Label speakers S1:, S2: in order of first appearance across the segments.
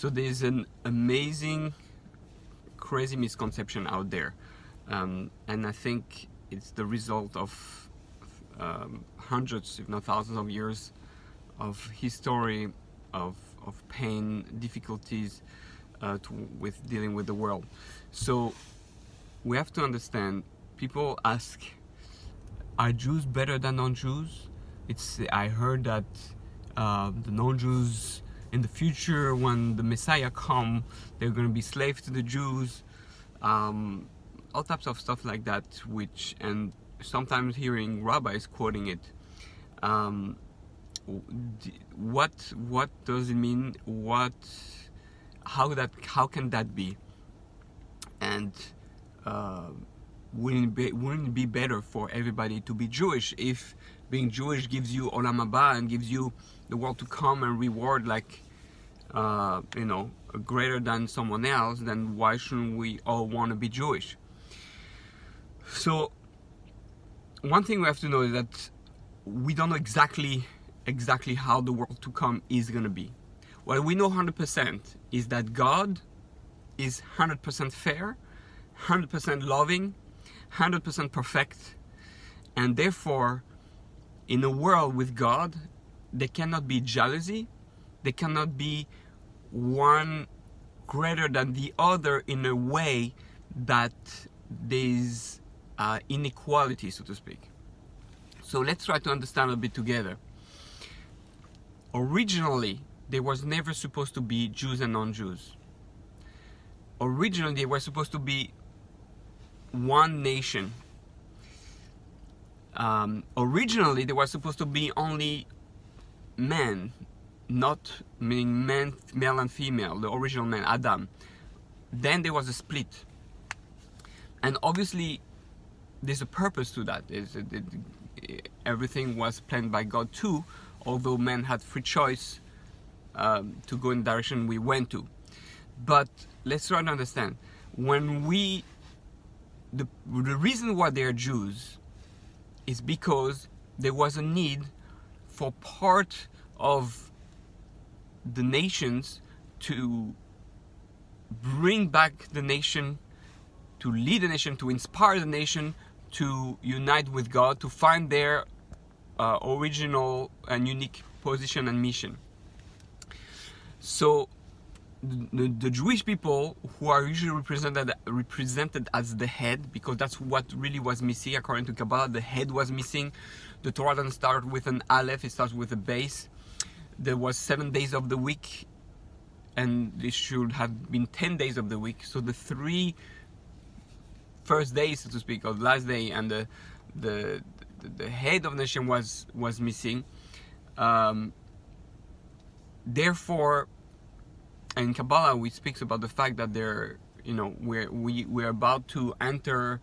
S1: So there's an amazing, crazy misconception out there, and I think it's the result of hundreds, if not thousands, of years of history, of pain, difficulties with dealing with the world. So we have to understand. People ask, are Jews better than non-Jews? I heard that the non-Jews in the future, when the Messiah come, they're going to be slaves to the Jews. All types of stuff like that, and sometimes hearing rabbis quoting it. What does it mean? How can that be? And wouldn't it be better for everybody to be Jewish? If being Jewish gives you olam haba and gives you the world to come and reward, like greater than someone else, then why shouldn't we all want to be Jewish? So one thing we have to know is that we don't know exactly how the world to come is going to be. What we know 100% is that God is 100% fair, 100% loving, 100% perfect, and therefore in a world with God there cannot be jealousy, there cannot be one greater than the other in a way that there's inequality, so to speak. So let's try to understand a bit together. Originally, there was never supposed to be Jews and non-Jews. Originally, they were supposed to be one nation. Originally, there was supposed to be only men, not meaning men, male and female, the original man, Adam. Then there was a split. And obviously, there's a purpose to that. Everything was planned by God too, although man had free choice to go in the direction we went to. But let's try to understand. The reason why they are Jews is because there was a need for part of the nations to bring back the nation, to lead the nation, to inspire the nation to unite with God, to find their original and unique position and mission. So the Jewish people, who are usually represented as the head, because that's what really was missing according to Kabbalah. The head was missing. The Torah doesn't start with an aleph, it starts with a base. There was 7 days of the week, and it should have been 10 days of the week. So the 3 first days, so to speak, or the last day, and the head of the nation was missing. Therefore, in Kabbalah, we speak about the fact that we're about to enter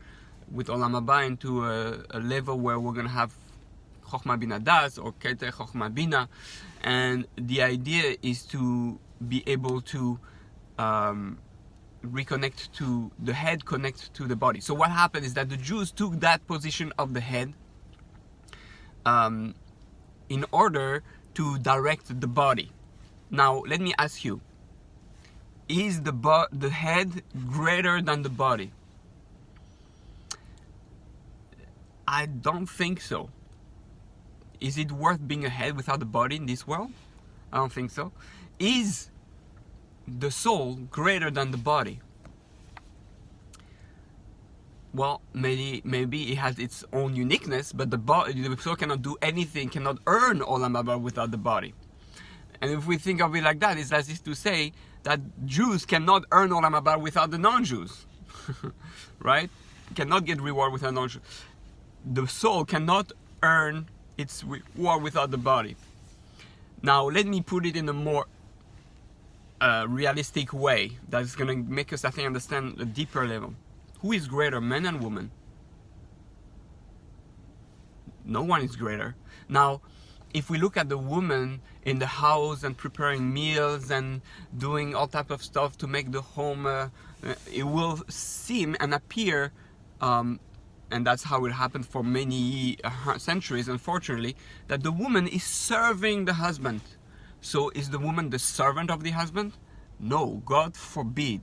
S1: with Olam Haba into a level where we're going to have Chokhmah Bina Das, or Keter Chokhmah Bina, and the idea is to be able to reconnect to the head, connect to the body. So what happened is that the Jews took that position of the head in order to direct the body. Now, let me ask you, is the head greater than the body? I don't think so. Is it worth being a head without the body in this world? I don't think so. Is the soul greater than the body? Well, maybe it has its own uniqueness, but the soul cannot do anything, cannot earn Olam Haba without the body. And if we think of it like that, it's as if to say that Jews cannot earn Olam Haba without the non-Jews, right? Cannot get reward without non-Jews. The soul cannot earn its reward without the body. Now, let me put it in a more realistic way that's going to make us, I think, understand a deeper level. Who is greater, man and woman? No one is greater. Now, if we look at the woman in the house and preparing meals and doing all type of stuff to make the home, it will seem and appear, and that's how it happened for many centuries, unfortunately, that the woman is serving the husband. So is the woman the servant of the husband? No, God forbid.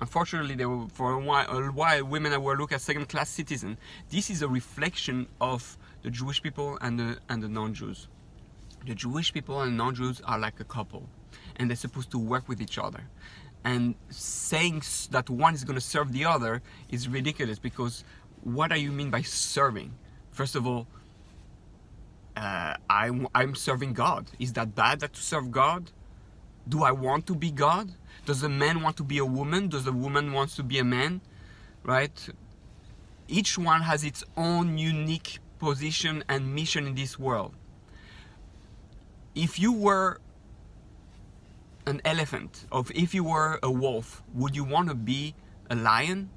S1: Unfortunately, for a while women were looked as second-class citizens. This is a reflection of the Jewish people and the non-Jews. The Jewish people and non-Jews are like a couple, and they're supposed to work with each other. And saying that one is going to serve the other is ridiculous, because what do you mean by serving? First of all, I'm serving God. Is that bad to serve God? Do I want to be God? Does a man want to be a woman? Does a woman want to be a man? Right? Each one has its own unique position and mission in this world. If you were an elephant, or if you were a wolf, would you want to be a lion?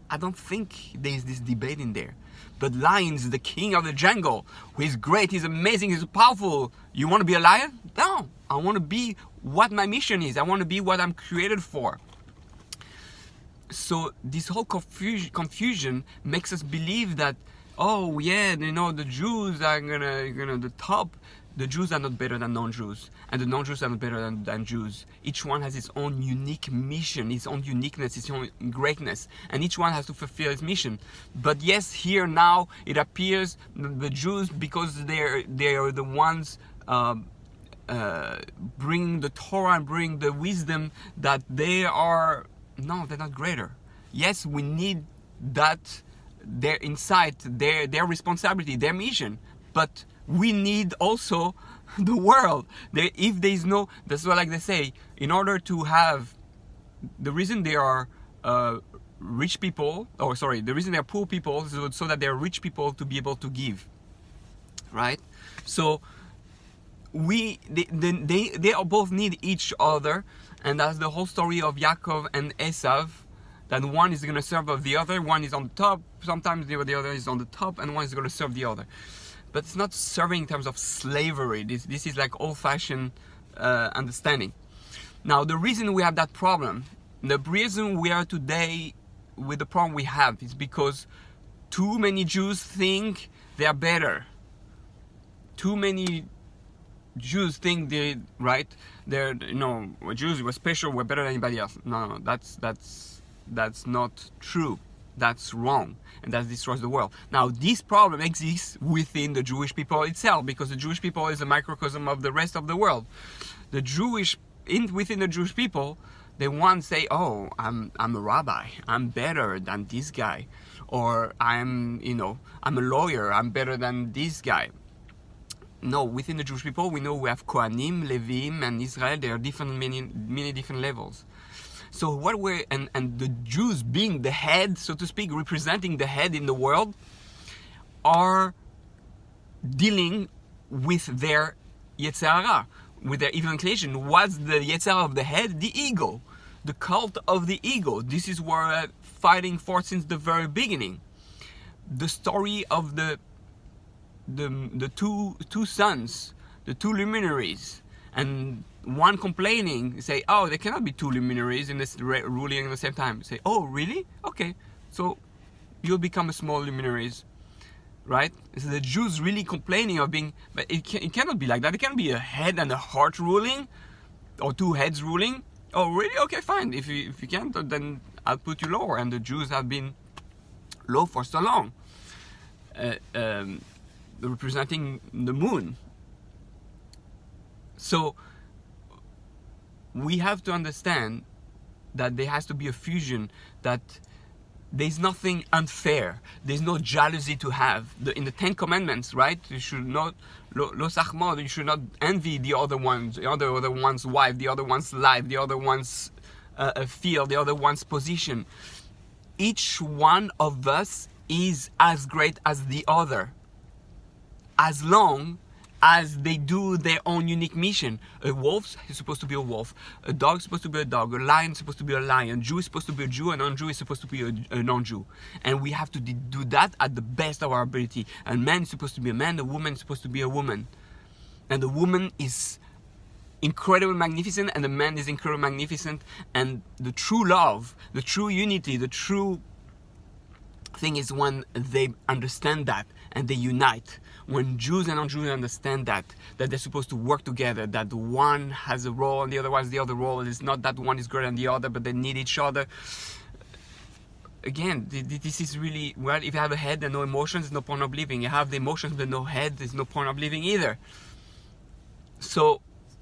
S1: I don't think there's this debate in there. But lion is the king of the jungle, who is great, he's amazing, he's powerful. You want to be a lion? No, I want to be what my mission is. I want to be what I'm created for. So this whole confusion makes us believe that, oh yeah, the Jews are gonna the top. The Jews are not better than non-Jews, and the non-Jews are not better than Jews. Each one has its own unique mission, its own uniqueness, its own greatness, and each one has to fulfill its mission. But yes, here now it appears the Jews, because they are the ones bringing the Torah and bring the wisdom, that they're not greater. Yes, we need that, their insight, their responsibility, their mission, but we need also the world. If there is no, that's what, like they say, in order to have, the reason they are rich people, the reason they are poor people is so that they are rich people to be able to give, right? So they both need each other, and that's the whole story of Yaakov and Esav, that one is going to serve of the other, one is on the top, sometimes the other is on the top, and one is going to serve the other. But it's not serving in terms of slavery. This is like old-fashioned understanding. Now, the reason we have that problem, the reason we are today with the problem we have, is because too many Jews think they are better. Too many Jews think they're Jews were special, we're better than anybody else. No, that's not true. That's wrong, and that destroys the world. Now, this problem exists within the Jewish people itself, because the Jewish people is a microcosm of the rest of the world. Within the Jewish people, they once say, "Oh, I'm a rabbi. I'm better than this guy," or I'm a lawyer. I'm better than this guy. No, within the Jewish people, we know we have Kohanim, Levim, and Israel. There are many different levels. So and the Jews being the head, so to speak, representing the head in the world, are dealing with their Yetzer Hara, with their evil inclination. What's the Yetzer Hara of the head? The ego, the cult of the ego. This is what we're fighting for since the very beginning. The story of the two sons, the two luminaries, and one complaining, say, oh, there cannot be two luminaries in this ruling at the same time. Say, oh, really? Okay, so you'll become a small luminaries, right? So the Jews really complaining of being, but it cannot be like that. It can be a head and a heart ruling, or two heads ruling. Oh, really? Okay, fine. If you can't, then I'll put you lower. And the Jews have been low for so long, representing the moon. So we have to understand that there has to be a fusion, that there's nothing unfair, there's no jealousy to have. In the 10 Commandments, right? You should not, lo sachmod, you should not envy the other one's wife, the other one's life, the other one's field, the other one's position. Each one of us is as great as the other, as long as they do their own unique mission. A wolf is supposed to be a wolf, a dog is supposed to be a dog, a lion is supposed to be a lion, a Jew is supposed to be a Jew, a non-Jew is supposed to be a non-Jew. And we have to do that at the best of our ability. A man is supposed to be a man, a woman is supposed to be a woman. And the woman is incredibly magnificent, and the man is incredibly magnificent. And the true love, the true unity, the true thing is when they understand that, and they unite. When Jews and non-Jews understand that they're supposed to work together, that one has a role and the other one has the other role, it's not that one is greater than the other, but they need each other. Again, this is really, well, if you have a head and no emotions, there's no point of living. You have the emotions but no head, there's no point of living either. So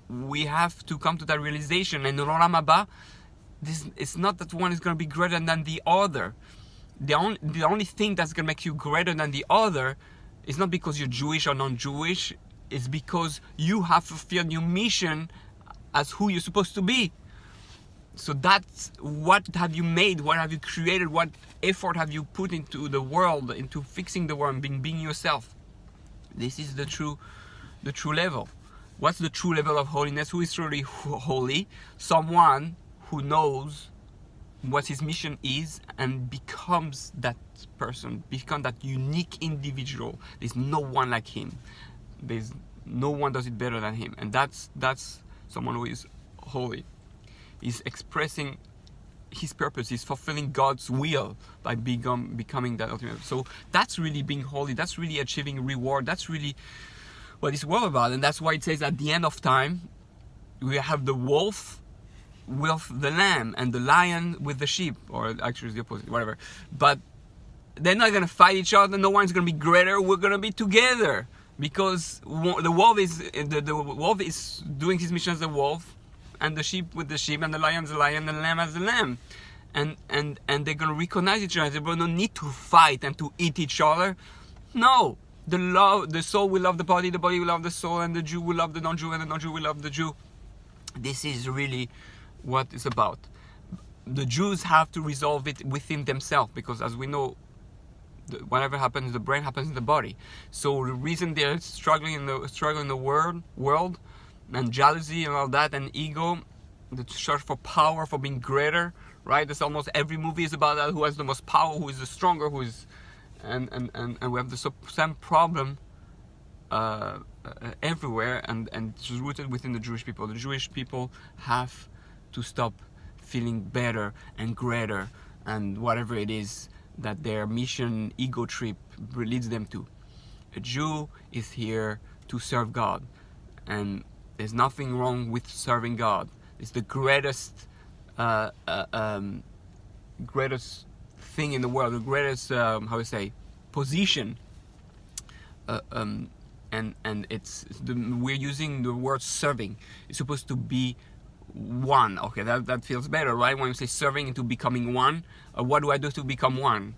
S1: we have to come to that realization. And in Olam Haba, it's not that one is going to be greater than the other. The only thing that's going to make you greater than the other is not because you're Jewish or non-Jewish, it's because you have fulfilled your mission as who you're supposed to be. So that's what have you made, what have you created, what effort have you put into the world, into fixing the world, being yourself. This is the true level. What's the true level of holiness? Who is truly holy? Someone who knows what his mission is and becomes that person, become that unique individual. There's no one like him. There's no one does it better than him. And that's someone who is holy. He's expressing his purpose, he's fulfilling God's will by becoming that ultimate. So that's really being holy, that's really achieving reward, that's really what it's all about. And that's why it says at the end of time, we have the wolf with the lamb and the lion with the sheep, or actually it's the opposite, whatever. But they're not going to fight each other, no one's going to be greater, we're going to be together. Because the wolf is doing his mission as a wolf, and the sheep with the sheep, and the lion as the lion, and the lamb as the lamb. And they're going to recognize each other. They don't need to fight and to eat each other. No. The soul will love the body will love the soul, and the Jew will love the non-Jew, and the non-Jew will love the Jew. This is really what it's about. The Jews have to resolve it within themselves, because as we know, whatever happens in the brain happens in the body. So the reason they're struggling in the world, and jealousy and all that, and ego, the search for power, for being greater, right? That's almost every movie is about that. Who has the most power? Who is the stronger? Who is, and we have the same problem everywhere, and it's rooted within the Jewish people. The Jewish people have to stop feeling better and greater, and whatever it is that their mission ego trip leads them to. A Jew is here to serve God, and there's nothing wrong with serving God. It's the greatest greatest thing in the world, the greatest position. And we're using the word serving. It's supposed to be one. Okay, that feels better, right? When you say serving into becoming one, what do I do to become one?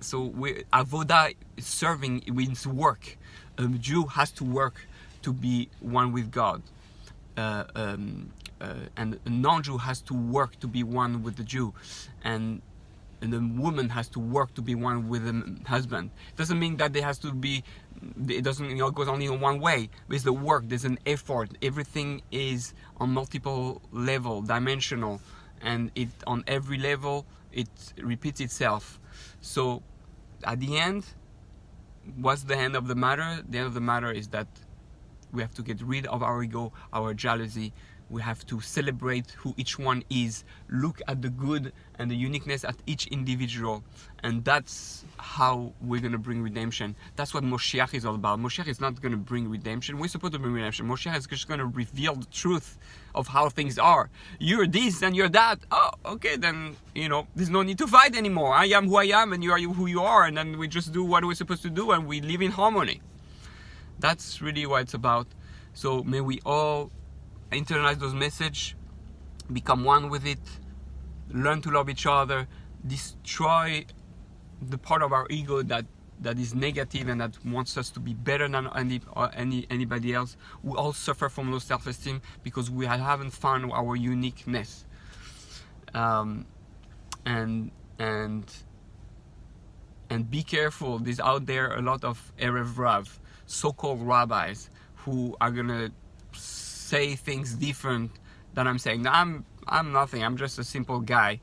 S1: So avodah, serving, means work. A Jew has to work to be one with God, and a non-Jew has to work to be one with the Jew, and the woman has to work to be one with the husband. It doesn't mean that it doesn't goes only in one way. There's the work, there's an effort. Everything is on multiple level, dimensional, and it on every level it repeats itself. So at the end, what's the end of the matter? The end of the matter is that we have to get rid of our ego, our jealousy. We have to celebrate who each one is, look at the good and the uniqueness at each individual, and that's how we're going to bring redemption. That's what Moshiach is all about. Moshiach is not going to bring redemption. We're supposed to bring redemption. Moshiach is just going to reveal the truth of how things are. You're this and you're that. Oh, okay, then, there's no need to fight anymore. I am who I am and you are who you are, and then we just do what we're supposed to do and we live in harmony. That's really what it's about. So may we all internalize those messages, become one with it, learn to love each other, destroy the part of our ego that is negative and that wants us to be better than anybody else. We all suffer from low self-esteem because we haven't found our uniqueness. And be careful. There's out there a lot of Erev Rav, so-called rabbis, who are gonna say things different than I'm saying. Now, I'm nothing. I'm just a simple guy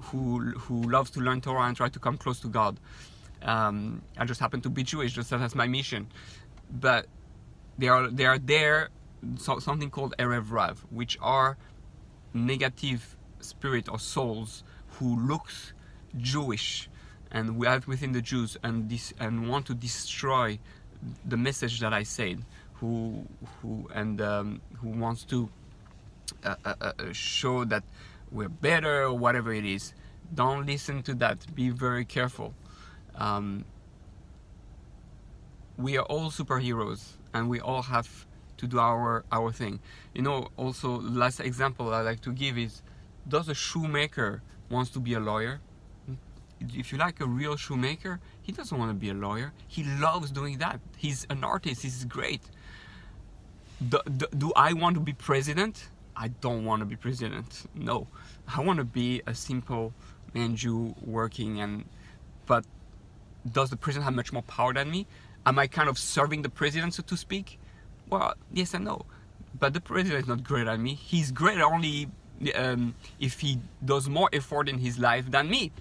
S1: who loves to learn Torah and try to come close to God. I just happen to be Jewish. Just that's my mission. But they are there. Something called Erev Rav, which are negative spirit or souls who looks Jewish. and we have within the Jews, and want to destroy the message that I said, who wants to show that we're better or whatever it is. Don't listen to that. Be very careful. We are all superheroes, and we all have to do our thing. You know, also, last example I like to give is, does a shoemaker wants to be a lawyer? If you like a real shoemaker, he doesn't want to be a lawyer. He loves doing that. He's an artist. He's great. Do I want to be president? I don't want to be president. No, I want to be a simple man Jew working. But does the president have much more power than me? Am I kind of serving the president, so to speak? Well, yes and no. But the president is not greater than me. He's great only if he does more effort in his life than me.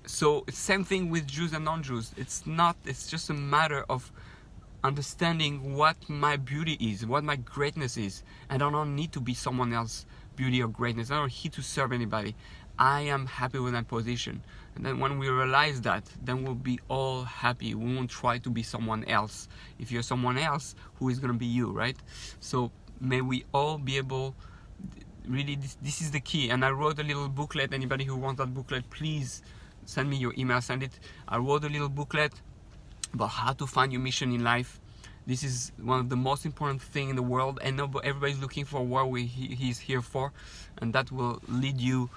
S1: So same thing with Jews and non-Jews. It's just a matter of understanding what my beauty is, what my greatness is. And I don't need to be someone else's beauty or greatness. I don't need to serve anybody. I am happy with my position. And then when we realize that, then we'll be all happy. We won't try to be someone else. If you're someone else, who is going to be you, right? So may we all be able, really, this is the key. And I wrote a little booklet. Anybody who wants that booklet, please send me your email, send it. I wrote a little booklet about how to find your mission in life. This is one of the most important things in the world, and everybody's looking for what he's here for, and that will lead you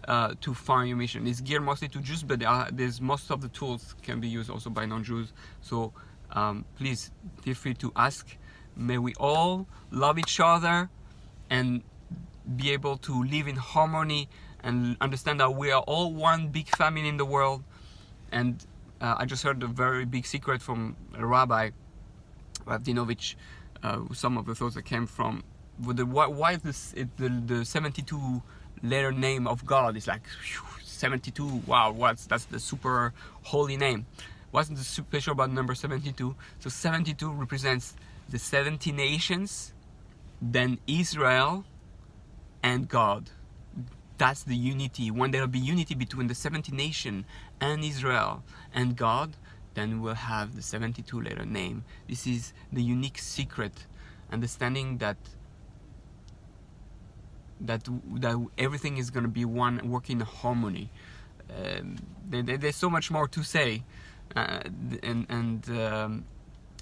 S1: to find your mission. It's geared mostly to Jews, but there's most of the tools can be used also by non-Jews. So please feel free to ask. May we all love each other and be able to live in harmony and understand that we are all one big family in the world. And I just heard a very big secret from a rabbi, Ravdinovich, some of the thoughts that came from why is the 72 letter name of God is like 72. Wow, that's the super holy name. What's the special about number 72? So 72 represents the 70 nations, then Israel and God. That's the unity. When there will be unity between the 70 nation and Israel and God, then we'll have the 72 letter name. This is the unique secret, understanding that everything is going to be one, working in harmony. There's so much more to say.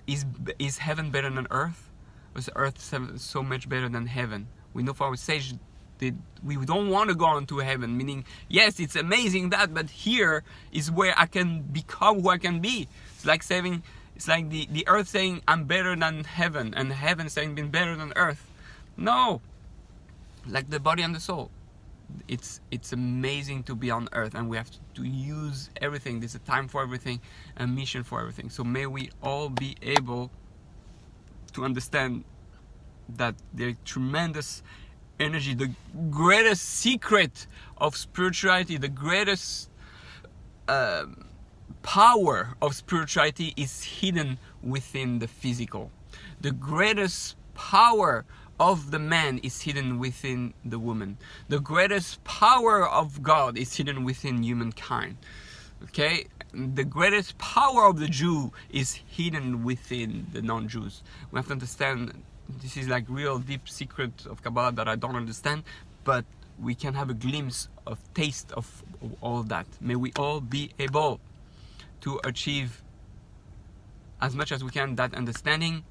S1: Is heaven better than earth? Or is earth so much better than heaven? We know for our sage that we don't want to go on to heaven, meaning, yes, it's amazing that, but here is where I can become who I can be. It's like the earth saying, I'm better than heaven, and heaven saying, being better than earth. No, like the body and the soul. It's amazing to be on earth, and we have to use everything. There's a time for everything, a mission for everything. So may we all be able to understand that there's tremendous energy, the greatest secret of spirituality, the greatest power of spirituality is hidden within the physical. The greatest power of the man is hidden within the woman. The greatest power of God is hidden within humankind. Okay? The greatest power of the Jew is hidden within the non-Jews. We have to understand, this is like real deep secret of Kabbalah that I don't understand, but we can have a glimpse of taste of all that. May we all be able to achieve as much as we can that understanding,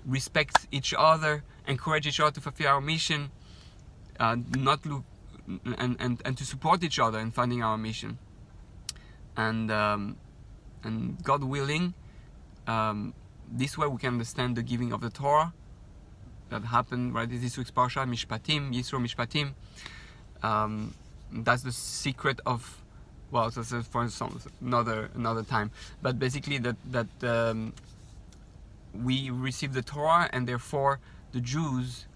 S1: respect each other, encourage each other to fulfill our mission, not look and to support each other in finding our mission. And God willing, this way we can understand the giving of the Torah that happened right this week's Parasha, mishpatim, Yisro mishpatim. That's the secret of, well, that's for another time. But basically that we receive the Torah, and therefore the Jews.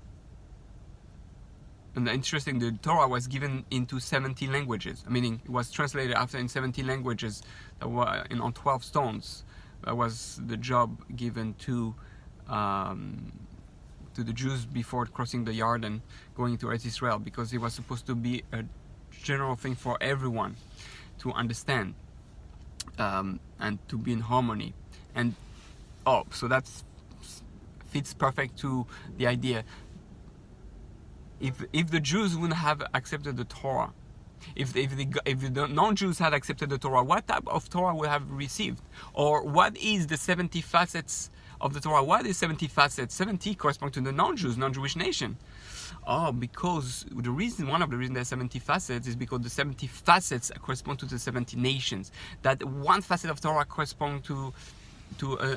S1: And interesting, the Torah was given into 70 languages. Meaning it was translated after in 70 languages that were on 12 stones. That was the job given to the Jews before crossing the Jordan, going to Eretz Israel, because it was supposed to be a general thing for everyone to understand. and to be in harmony. And so that fits perfect to the idea. If the Jews wouldn't have accepted the Torah, if the non-Jews had accepted the Torah, what type of Torah would have received? Or what is the 70 facets of the Torah? What is 70 facets? 70 correspond to the non-Jewish nation. Because one of the reasons there's 70 facets is because the 70 facets correspond to the 70 nations. That one facet of Torah corresponds to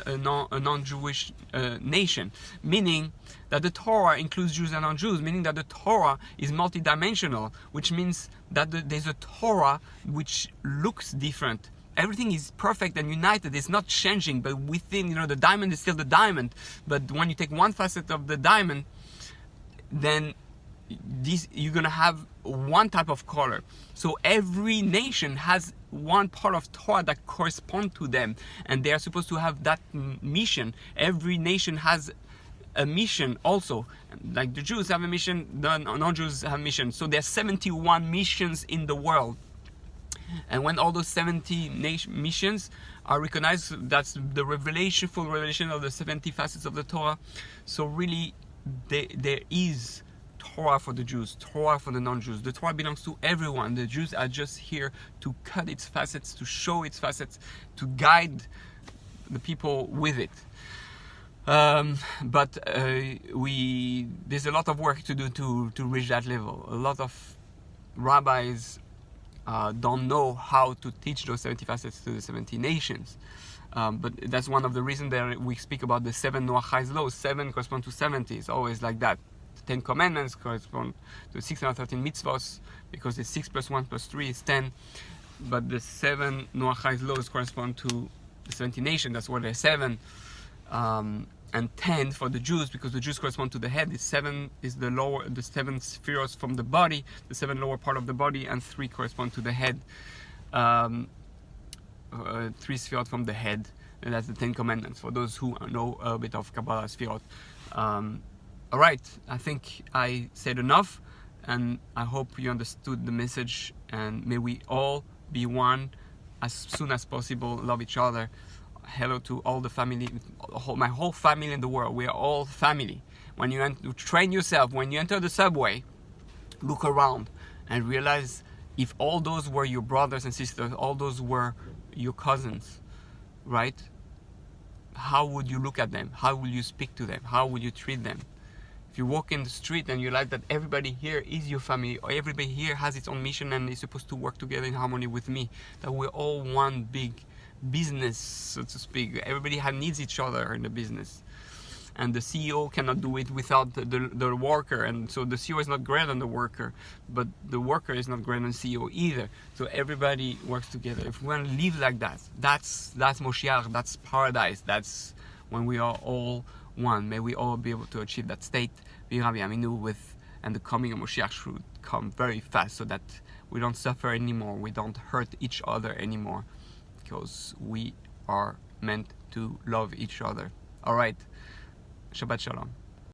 S1: a non-Jewish nation, meaning that the Torah includes Jews and non-Jews, meaning that the Torah is multidimensional, which means that there's a Torah which looks different. Everything is perfect and united. It's not changing, but within, the diamond is still the diamond. But when you take one facet of the diamond, then you're gonna have one type of color. So every nation has one part of Torah that corresponds to them, and they are supposed to have that mission. Every nation has a mission also. Like the Jews have a mission, the non-Jews have a mission. So there are 71 missions in the world. And when all those 70 missions are recognized, that's the full revelation of the 70 facets of the Torah. So really, there is Torah for the Jews, Torah for the non-Jews. The Torah belongs to everyone. The Jews are just here to cut its facets, to show its facets, to guide the people with it. But there's a lot of work to do to reach that level. A lot of rabbis don't know how to teach those 70 facets to the 70 nations. But that's one of the reasons that we speak about the 7 Noachai's laws. 7 correspond to 70. It's always like that. The 10 commandments correspond to 613 mitzvahs, because the 6 plus 1 plus 3 is 10. But the 7 Noachai's laws correspond to the 70 nations. That's why there's 7. And 10 for the Jews, because the Jews correspond to the head. The 7 is the 7 spheres from the body, the 7 lower part of the body, and 3 correspond to the head. 3 spheres from the head, and that's the 10 commandments for those who know a bit of Kabbalah spherot. Alright, I think I said enough, and I hope you understood the message, and may we all be one as soon as possible, love each other. Hello to all the family, my whole family in the world. We are all family. When you train yourself, when you enter the subway, look around and realize if all those were your brothers and sisters, all those were your cousins, right? How would you look at them? How will you speak to them? How would you treat them? If you walk in the street and you realize that everybody here is your family, or everybody here has its own mission and is supposed to work together in harmony with me, that we're all one big business, so to speak. Everybody needs each other in the business, and the CEO cannot do it without the worker, and so the CEO is not greater than the worker, but the worker is not greater than the CEO either. So everybody works together. If we want to live like that, that's Moshiach, that's paradise, that's when we are all one. May we all be able to achieve that state, and the coming of Moshiach should come very fast, so that we don't suffer anymore, we don't hurt each other anymore, because we are meant to love each other. Alright, Shabbat Shalom.